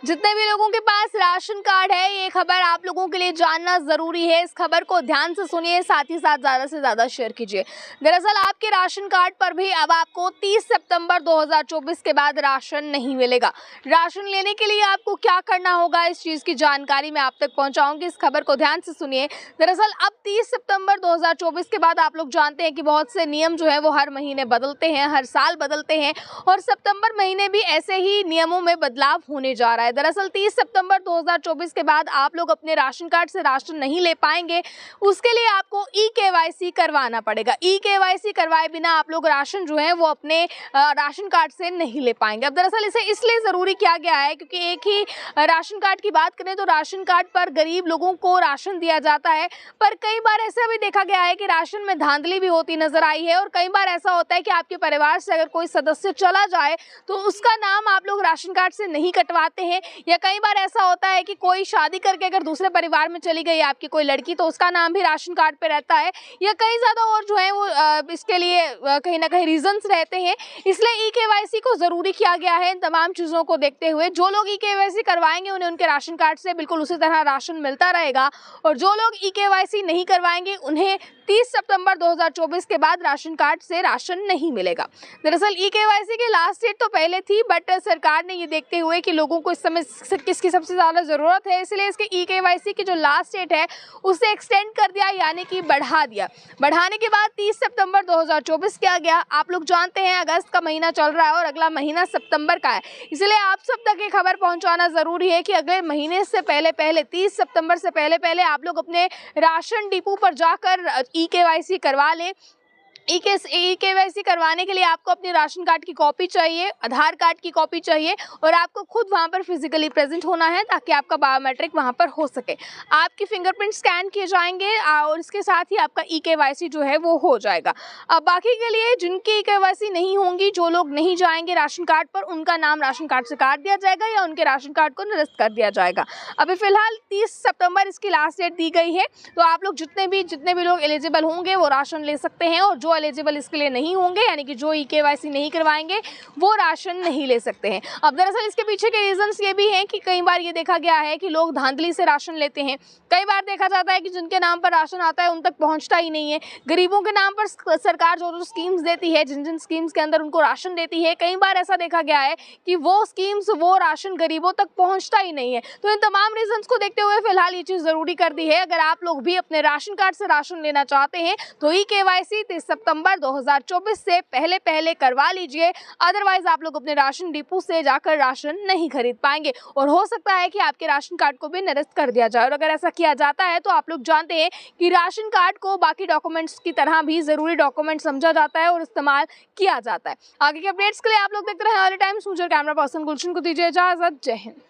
जितने भी लोगों के पास राशन कार्ड है, ये खबर आप लोगों के लिए जानना जरूरी है। इस खबर को ध्यान से सुनिए, साथ ही साथ ज्यादा से ज्यादा शेयर कीजिए। दरअसल आपके राशन कार्ड पर भी अब आपको 30 सितंबर 2024 के बाद राशन नहीं मिलेगा। राशन लेने के लिए आपको क्या करना होगा, इस चीज की जानकारी मैं आप तक पहुंचाऊंगी। इस खबर को ध्यान से सुनिए। दरअसल अब 30 सितंबर 2024 के बाद आप लोग जानते हैं कि बहुत से नियम जो है वो हर महीने बदलते हैं, हर साल बदलते हैं, और सितंबर महीने भी ऐसे ही नियमों में बदलाव होने जा रहा है। दरअसल 30 सितंबर 2024 के बाद आप लोग अपने राशन कार्ड से राशन नहीं ले पाएंगे। उसके लिए आपको ई-केवाईसी करवाना पड़ेगा। ई-केवाईसी करवाए बिना आप लोग राशन जो है वो अपने राशन कार्ड से नहीं ले पाएंगे। अब दरअसल इसे इसलिए ज़रूरी किया गया है क्योंकि एक ही राशन कार्ड की बात करें तो राशन कार्ड पर गरीब लोगों को राशन दिया जाता है, पर कई बार ऐसा भी देखा गया है कि राशन में धांधली भी होती नजर आई है। और कई बार ऐसा होता है कि आपके परिवार से अगर कोई सदस्य चला जाए तो उसका नाम आप लोग राशन कार्ड से नहीं कटवाते हैं, या कई बार ऐसा होता है कि कोई शादी करके अगर दूसरे परिवार में चली गई आपकी कोई लड़की तो उसका नाम भी राशन कार्ड पे रहता है, या कई ज़्यादा और जो है वो इसके लिए कहीं ना कहीं रीजंस रहते हैं। इसलिए ई-केवाईसी को ज़रूरी किया गया है। इन तमाम चीज़ों को देखते हुए जो लोग ई-केवाईसी करवाएंगे उन्हें उनके राशन कार्ड से बिल्कुल उसी तरह राशन मिलता रहेगा, और जो लोग ई-केवाईसी नहीं करवाएंगे उन्हें 30 सितंबर 2024 के बाद राशन कार्ड से राशन नहीं मिलेगा। दरअसल ई-केवाईसी की लास्ट डेट तो पहले थी, बट सरकार ने ये देखते हुए कि लोगों को इस समय किसकी सबसे ज़्यादा ज़रूरत है, इसलिए इसके ई-केवाईसी की जो लास्ट डेट है उसे एक्सटेंड कर दिया, यानी कि बढ़ा दिया। बढ़ाने के बाद 30 सितंबर 2024 किया गया। आप लोग जानते हैं अगस्त का महीना चल रहा है और अगला महीना सितंबर का है, इसलिए आप सब तक ये खबर पहुंचाना ज़रूरी है कि अगले महीने से पहले 30 सितंबर से पहले आप लोग अपने राशन डिपो पर जाकर ई-केवाईसी करवा लें। ई-केवाईसी करवाने के लिए आपको अपने राशन कार्ड की कॉपी चाहिए, आधार कार्ड की कॉपी चाहिए, और आपको खुद वहां पर फिजिकली प्रेजेंट होना है ताकि आपका बायोमेट्रिक वहां पर हो सके। आपकी फिंगरप्रिंट स्कैन किए जाएंगे और इसके साथ ही आपका ई-केवाईसी जो है वो हो जाएगा। अब बाकी के लिए जिनकी ई-केवाईसी नहीं होंगी, जो लोग नहीं जाएंगे राशन कार्ड पर, उनका नाम राशन कार्ड से काट दिया जाएगा या उनके राशन कार्ड को निरस्त कर दिया जाएगा। अभी फिलहाल 30 सितंबर इसकी लास्ट डेट दी गई है, तो आप लोग जितने भी लोग एलिजिबल होंगे वो राशन ले सकते हैं, और जो एलिजिबल इसके लिए नहीं होंगे, यानी कि जो ई-केवाईसी नहीं करवाएंगे, वो राशन नहीं ले सकते हैं। अब दरअसल इसके पीछे के रीजंस ये भी हैं कि कई बार ये देखा गया है कि लोग धांधली से राशन लेते हैं। कई बार देखा जाता है कि जिनके नाम पर राशन आता है उन तक पहुंचता ही नहीं है। गरीबों के नाम पर सरकार जो स्कीम्स देती है, जिन स्कीम्स के अंदर उनको राशन देती है, कई बार ऐसा देखा गया है कि वो स्कीम्स, वो राशन गरीबों तक पहुंचता ही नहीं है। तो इन तमाम रीजंस को देखते हुए फिलहाल ये चीज जरूरी कर दी है। अगर आप लोग भी अपने राशन कार्ड से राशन लेना चाहते हैं तो ई-केवाईसी 30 सितंबर 2024 से पहले करवा लीजिए, अदरवाइज आप लोग अपने राशन डिपो से जाकर राशन नहीं खरीद पाएंगे, और हो सकता है कि आपके राशन कार्ड को भी निरस्त कर दिया जाए। और अगर ऐसा किया जाता है तो आप लोग जानते हैं कि राशन कार्ड को बाकी डॉक्यूमेंट्स की तरह भी जरूरी डॉक्यूमेंट समझा जाता है और इस्तेमाल किया जाता है। आगे के अपडेट्स के लिए आप लोग देखते रहे ऑल टाइम्स। कैमरा पर्सन गुलशन को दीजिए इजाजत। जय हिंद।